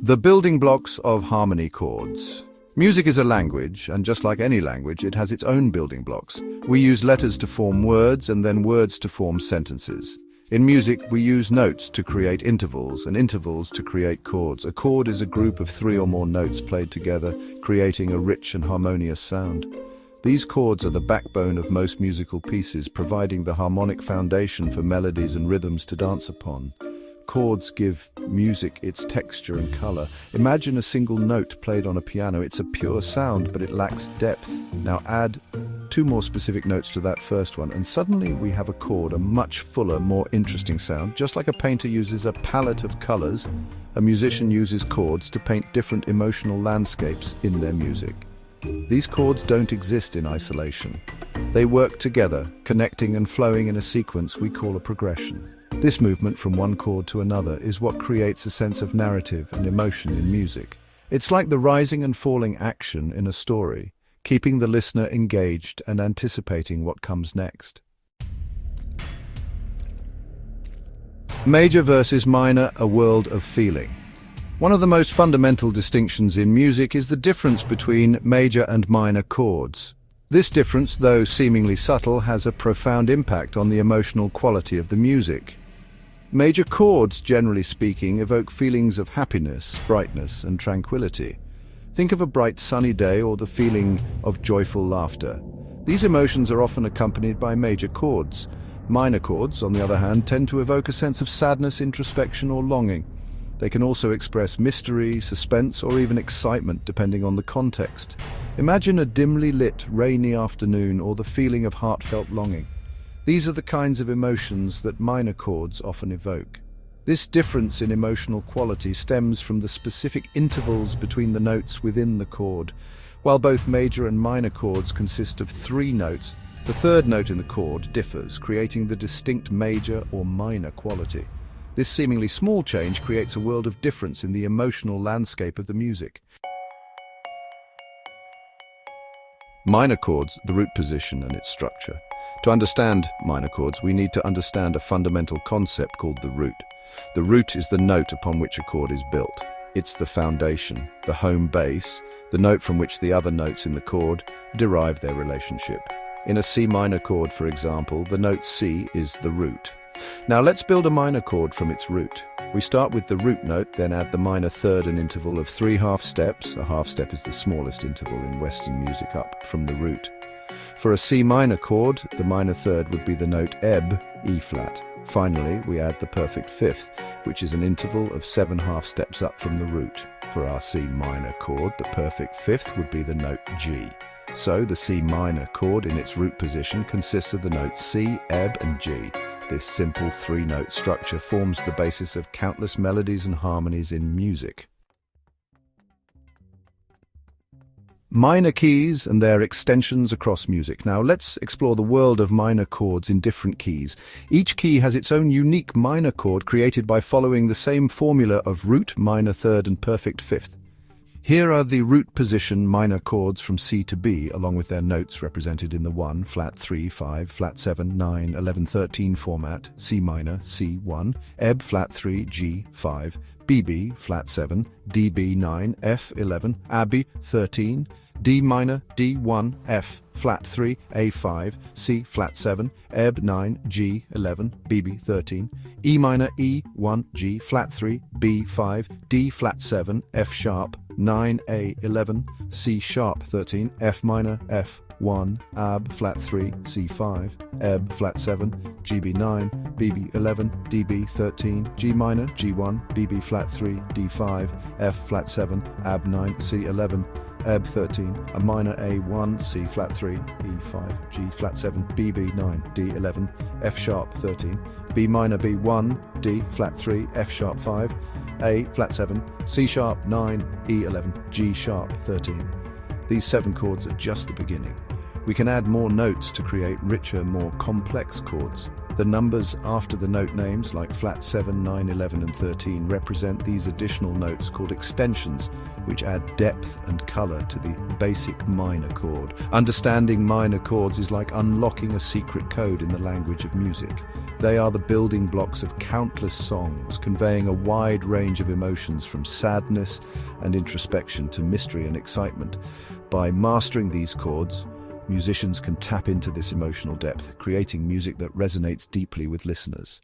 The building blocks of harmony chords. Music is a language, and just like any language, it has its own building blocks. We use letters to form words and then words to form sentences. In music, we use notes to create intervals and intervals to create chords. A chord is a group of 3 or more notes played together, creating a rich and harmonious sound. These chords are the backbone of most musical pieces, providing the harmonic foundation for melodies and rhythms to dance upon. Chords give music its texture and color. Imagine a single note played on a piano. It's a pure sound, but it lacks depth. Now add 2 more specific notes to that first one, and suddenly we have a chord, a much fuller, more interesting sound. Just like a painter uses a palette of colors, a musician uses chords to paint different emotional landscapes in their music. These chords don't exist in isolation. They work together, connecting and flowing in a sequence we call a progression. This movement from one chord to another is what creates a sense of narrative and emotion in music. It's like the rising and falling action in a story, keeping the listener engaged and anticipating what comes next. Major versus minor, a world of feeling. One of the most fundamental distinctions in music is the difference between major and minor chords. This difference, though seemingly subtle, has a profound impact on the emotional quality of the music. Major chords, generally speaking, evoke feelings of happiness, brightness, and tranquility. Think of a bright sunny day or the feeling of joyful laughter. These emotions are often accompanied by major chords. Minor chords, on the other hand, tend to evoke a sense of sadness, introspection, or longing. They can also express mystery, suspense, or even excitement, depending on the context. Imagine a dimly lit, rainy afternoon or the feeling of heartfelt longing. These are the kinds of emotions that minor chords often evoke. This difference in emotional quality stems from the specific intervals between the notes within the chord. While both major and minor chords consist of 3 notes, the third note in the chord differs, creating the distinct major or minor quality. This seemingly small change creates a world of difference in the emotional landscape of the music. Minor chords, the root position and its structure. To understand minor chords, we need to understand a fundamental concept called the root. The root is the note upon which a chord is built. It's the foundation, the home base, the note from which the other notes in the chord derive their relationship. In a C minor chord, for example, the note C is the root. Now let's build a minor chord from its root. We start with the root note, then add the minor third, an interval of 3 half steps. A half step is the smallest interval in Western music up from the root. For a C minor chord, the minor third would be the note ebb, E flat. Finally, we add the perfect fifth, which is an interval of 7 half steps up from the root. For our C minor chord, the perfect fifth would be the note G. So the C minor chord in its root position consists of the notes C, ebb, and G. This simple 3-note structure forms the basis of countless melodies and harmonies in music. Minor keys and their extensions across music. Now let's explore the world of minor chords in different keys. Each key has its own unique minor chord created by following the same formula of root, minor third, and perfect fifth. Here are the root position minor chords from C to B, along with their notes represented in the 1, flat 3, 5, flat 7, 9, 11, 13 format: C minor, C1, ebb, flat 3, G5, BB, flat 7, DB 9, F11, AB 13, D minor, D1, F, flat 3, A5, C, flat 7, ebb 9, G11, BB 13, E minor, E1, G, flat 3, B5, D, flat 7, F sharp 9, A11, C sharp 13, F minor, F1, AB, flat 3, C5, ebb, flat 7, GB 9, BB 11, DB 13, G minor, G1, BB flat 3, D5, F flat 7, AB 9, C11, ebb 13, a minor A1, C flat 3, E5, G flat 7, BB 9, D11, F sharp 13, B minor B1, D flat 3, F sharp 5, A flat 7, C sharp 9, E11, G sharp 13. These 7 chords are just the beginning. We can add more notes to create richer, more complex chords. The numbers after the note names, like flat 7, 9, 11, and 13, represent these additional notes called extensions, which add depth and color to the basic minor chord. Understanding minor chords is like unlocking a secret code in the language of music. They are the building blocks of countless songs, conveying a wide range of emotions from sadness and introspection to mystery and excitement. By mastering these chords, musicians can tap into this emotional depth, creating music that resonates deeply with listeners.